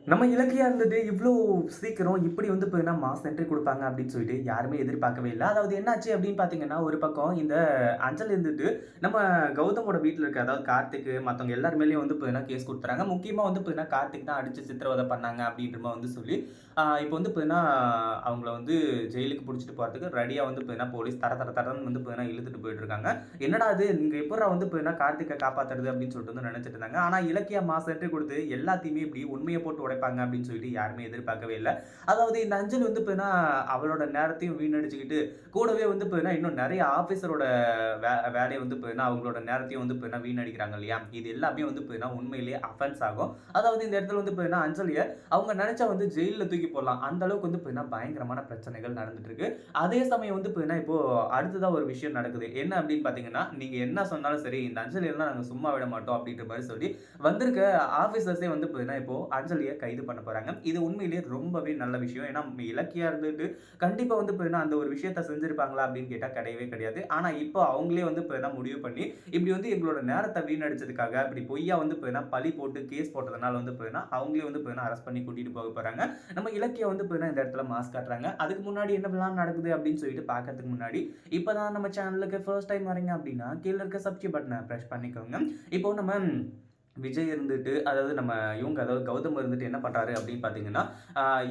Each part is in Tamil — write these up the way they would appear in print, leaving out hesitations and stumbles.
நம்ம இலக்கியா இருந்துட்டு இவ்ளோ சீக்கிரம் இப்படி வந்து பார்த்தீங்கன்னா, மாஸ் என்ட்ரி குடுப்பாங்க அப்படின்னு சொல்லிட்டு யாருமே எதிர்பார்க்கவே இல்ல. அதாவது என்னாச்சு அப்படின்னு பார்த்தீங்கன்னா, ஒரு பக்கம் இந்த அஞ்சல் இருந்துட்டு நம்ம கௌதமோட வீட்ல இருக்க அதாவது கார்த்திக் மத்தவங்க எல்லார் மேலயும் வந்து பார்த்தீங்கன்னா, கேஸ் குடுத்துறாங்க. முக்கியமா வந்து பார்த்தீங்கன்னா, கார்த்திக் தான் அடிச்சு சித்திரவதை பண்ணாங்க அப்படின்ற மாரி வந்து சொல்லி, இப்போ வந்து பார்த்தீங்கன்னா, அவங்கள வந்து ஜெயிலுக்கு புடிச்சிட்டு போறதுக்கு ரெடியா வந்து பார்த்தீங்கன்னா, போலீஸ் தர தர தரன்னு வந்து பார்த்தீங்கன்னா, இழுத்துட்டு போயிட்டு இருக்காங்க. என்னடா இது நீங்க எப்புட்றா வந்து பார்த்தீங்கன்னா, கார்த்திக்க காப்பாத்துறது அப்படின்னு சொல்லிட்டு வந்து நெனச்சுட்டு இருந்தாங்க. ஆனா இலக்கியா மாஸ் என்ட்ரி குடுத்து எல்லாத்தையுமே இப்படி உண்மைய போட்டு உடைப்பாங்க அப்படின்னு சொல்லிட்டு யாருமே எதிர்பார்க்கவே இல்ல. அதாவது இந்த அஞ்சலி வந்து பார்த்தீங்கன்னா, அவளோட நேரத்தையும் வீணடிச்சுக்கிட்டு, கூடவே வந்து பார்த்தீங்கன்னா, இன்னும் நெறைய ஆஃபீஸரோட வேலைய வந்து பார்த்தீங்கன்னா, அவங்களோட நேரத்தையும் வந்து பார்த்தீங்கன்னா வீணடிக்கிறாங்க இல்லையா? இது எல்லாமே வந்து பார்த்தீங்கன்னா, உண்மையிலேயே அஃபென்ஸ் ஆகும். அதாவது இந்த இடத்துல வந்து பார்த்தீங்கன்னா, அஞ்சலிய அவங்க நெனச்சா வந்து ஜெயில்ல தூக்கி போடலாம். அந்த அளவுக்கு வந்து பார்த்தீங்கன்னா, பயங்கரமான பிரச்சனைகள் நடந்துட்டு இருக்கு. அதே சமயம் வந்து பார்த்தீங்கன்னா, இப்போ அடுத்ததா ஒரு விஷயம் நடக்குது. என்ன அப்படின்னு பார்த்தீங்கன்னா, நீங்க என்ன சொன்னாலும் சரி, இந்த அஞ்சலியெல்லாம் நாங்க சும்மா விட மாட்டோம் அப்படின்ற மாரி சொல்லி வந்திருக்க ஆஃபீசர்ஸே வந்து பார்த்தீங்கன்னா, இப்போ அஞ்சலிய கைது பண்ண போறாங்க. இது உண்மையிலேயே ரொம்பவே நல்ல விஷயம். ஏன்னா, இலக்கியா இருந்துட்டு கண்டிப்பா வந்து பார்த்தீங்கன்னா, அந்த ஒரு விஷயத்த செஞ்சிருப்பாங்களா அப்படின்னு கேட்டா கிடையவே கிடையாது. ஆனா, இப்போ அவங்களே வந்து பார்த்தீங்கன்னா முடிவு பண்ணி, இப்படி வந்து எங்களோட நேரத்த வீணடிச்சதுக்காக, இப்படி பொய்யா வந்து பார்த்தீங்கன்னா பழி போட்டு கேஸ் போட்டதுனால வந்து பார்த்தீங்கன்னா, அவங்களே வந்து பார்த்தீங்கன்னா அரெஸ்ட் பண்ணி கூட்டிட்டு போக போறாங்க. நம்ம இலக்கியா வந்து பார்த்தீங்கன்னா இந்த இடத்துல மாஸ் காட்டுறாங்க. அதுக்கு முன்னாடி என்னவெல்லாம் நடக்குது அப்படின்னு சொல்லிட்டு பார்க்கறதுக்கு முன்னாடி, இப்ப தான் நம்ம சேனலுக்கு ஃபர்ஸ்ட் டைம் வரீங்க அப்படின்னா, கீழ இருக்க சப்ஸ்கிரைப் பட்டன பிரஸ் பண்ணிக்கோங்க. இப்போ நம்ம விஜய் இருந்துட்டு, அதாவது நம்ம இவங்க அதாவது கௌதம் இருந்துட்டு என்ன பண்றாரு அப்படின்னு பார்த்தீங்கன்னா,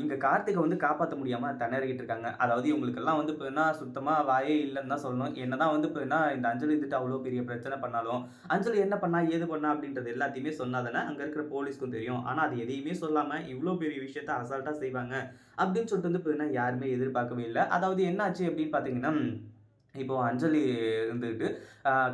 இங்க கார்த்திக்க வந்து காப்பாத்த முடியாம திணறிட்டு இருக்காங்க. அதாவது இவங்களுக்கெல்லாம் வந்து பார்த்தீங்கன்னா, சுத்தமா வாயே இல்லன்னு தான் சொல்லணும். என்னதான் வந்து பார்த்தீங்கன்னா, இந்த அஞ்சலி இருந்துட்டு அவ்வளோ பெரிய பிரச்சனை பண்ணாலும், அஞ்சலி என்ன பண்ணா, ஏது பண்ணா அப்படின்றது எல்லாத்தையுமே சொன்னா தானே அங்க இருக்கிற போலீஸ்க்கும் தெரியும். ஆனா அது எதையுமே சொல்லாம இவ்ளோ பெரிய விஷயத்த அசால்ட்டா செய்வாங்க அப்படின்னு சொல்லிட்டு வந்து பார்த்தீங்கன்னா, யாருமே எதிர்பார்க்கவே இல்ல. அதாவது என்ன ஆச்சு அப்படின்னு பார்த்தீங்கன்னா இப்போ அஞ்சலி இருந்துகிட்டு,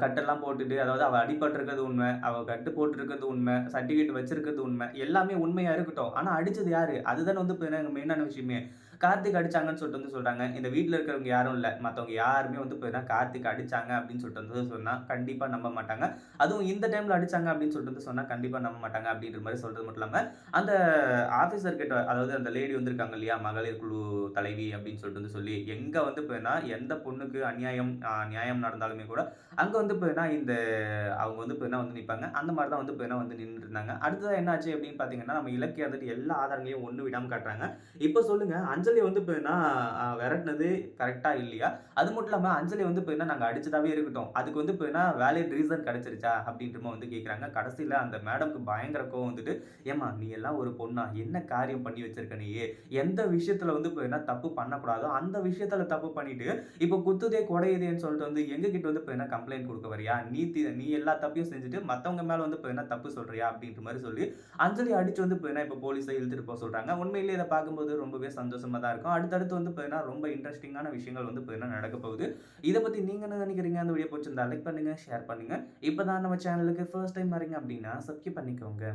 கட்டெல்லாம் போட்டுட்டு, அதாவது அவ அடிபட்டிருக்கிறது உண்ம. அவ கட்டு போட்டிருக்கிறது உண்ம. சர்டிஃபிகேட் வச்சிருக்கிறது உண்ம. எல்லாமே உண்மையா இருக்கட்டும். ஆனா அடிச்சது யாரு? அதுதானே வந்து இப்ப மெயினான விஷயமே. கார்த்திக் அடிச்சாங்கன்னு சொல்லிட்டு வந்து சொல்றாங்க. இந்த வீட்ல இருக்கிறவங்க யாரும் இல்ல. மத்தவங்க யாருமே வந்து இப்ப கார்த்திக் அடிச்சாங்க அப்படின்னு சொல்லிட்டு வந்து சொன்னா, கண்டிப்பா நம்ப மாட்டாங்க. அதுவும் இந்த டைம்ல அடிச்சாங்க அப்படின்னு சொல்லிட்டு வந்து சொன்னா, கண்டிப்பா நம்ப மாட்டாங்க அப்படின்ற மாரி சொல்றது மட்டும் இல்லாம, அந்த ஆஃபீசர் கிட்ட அதாவது அந்த லேடி வந்திருக்காங்க இல்லையா? மகளிர் குழு தலைவி அப்படின்னு சொல்லிட்டு வந்து சொல்லி, எங்க வந்து எந்த பொண்ணுக்கு அநியாயம் நியாயம் நடந்தாலுமே கூட, அங்க வந்து இந்த அவங்க வந்து வந்து நிப்பாங்க. அந்த மாரி தான் வந்து வந்து நின்னுட்டு இருந்தாங்க. அடுத்ததா என்ன ஆச்சு அப்படின்னு பார்த்தீங்கன்னா, நம்ம இலக்கிய வந்துட்டு எல்லா ஆதாரங்களையும் ஒண்ணு விடாம காட்டுறாங்க. இப்ப சொல்லுங்க, அஞ்சலி வந்து விரட்டுனது கரெக்ட்டா இல்லையா? அது மட்டும் இல்லாம அஞ்சலி வந்து நாங்க அடிச்சதாவே இருக்கட்டும். அதுக்கு வந்து வேலிட் ரீசன் கிடைச்சிருச்சா? அப்படின்ற மாரி வந்து கேட்குறாங்க. கடைசில அந்த மேடம்க்கு பயங்கர கோவம் வந்துட்டு, "ஏம்மா நீ எல்லாம் ஒரு பொண்ணா? என்ன காரியம் பண்ணி வச்சிருக்க நீயு? எந்த விஷயத்துல வந்து தப்பு பண்ணக்கூடாதோ, அந்த விஷயத்துல தப்பு பண்ணிட்டு, இப்போ குத்துதே, கொடையுதேன்னு சொல்லிட்டு வந்து எங்ககிட்ட வந்து கம்ப்ளைண்ட் குடுக்க வரியா? நீ எல்லா தப்பையும் செஞ்சுட்டு மத்தவங்க மேல வந்து தப்பு சொல்றியா? அப்படின்ற மாரி சொல்லி, அஞ்சலி அடிச்சு வந்து இப்ப போலீஸ இழுத்துட்டு போ சொல்றாங்க. உண்மையிலேயே இத பார்க்கும்போது ரொம்பவே சந்தோஷமா தான் இருக்கும். அடுத்தடுத்து வந்து ரொம்ப இன்ட்ரஸ்டிங்கான விஷயங்கள் வந்து நடக்க போகுது. இத பத்தி நீங்க என்ன நினைக்கிறீங்க? அந்த வீடியோ புடிச்சிருந்தா லைக் பண்ணுங்க, ஷேர் பண்ணுங்க. இப்ப தான் நம்ம சேனலுக்கு ஃபர்ஸ்ட் டைம் வரீங்க அப்படின்னா, சப்ஸ்கிரைப் பண்ணிக்கோங்க.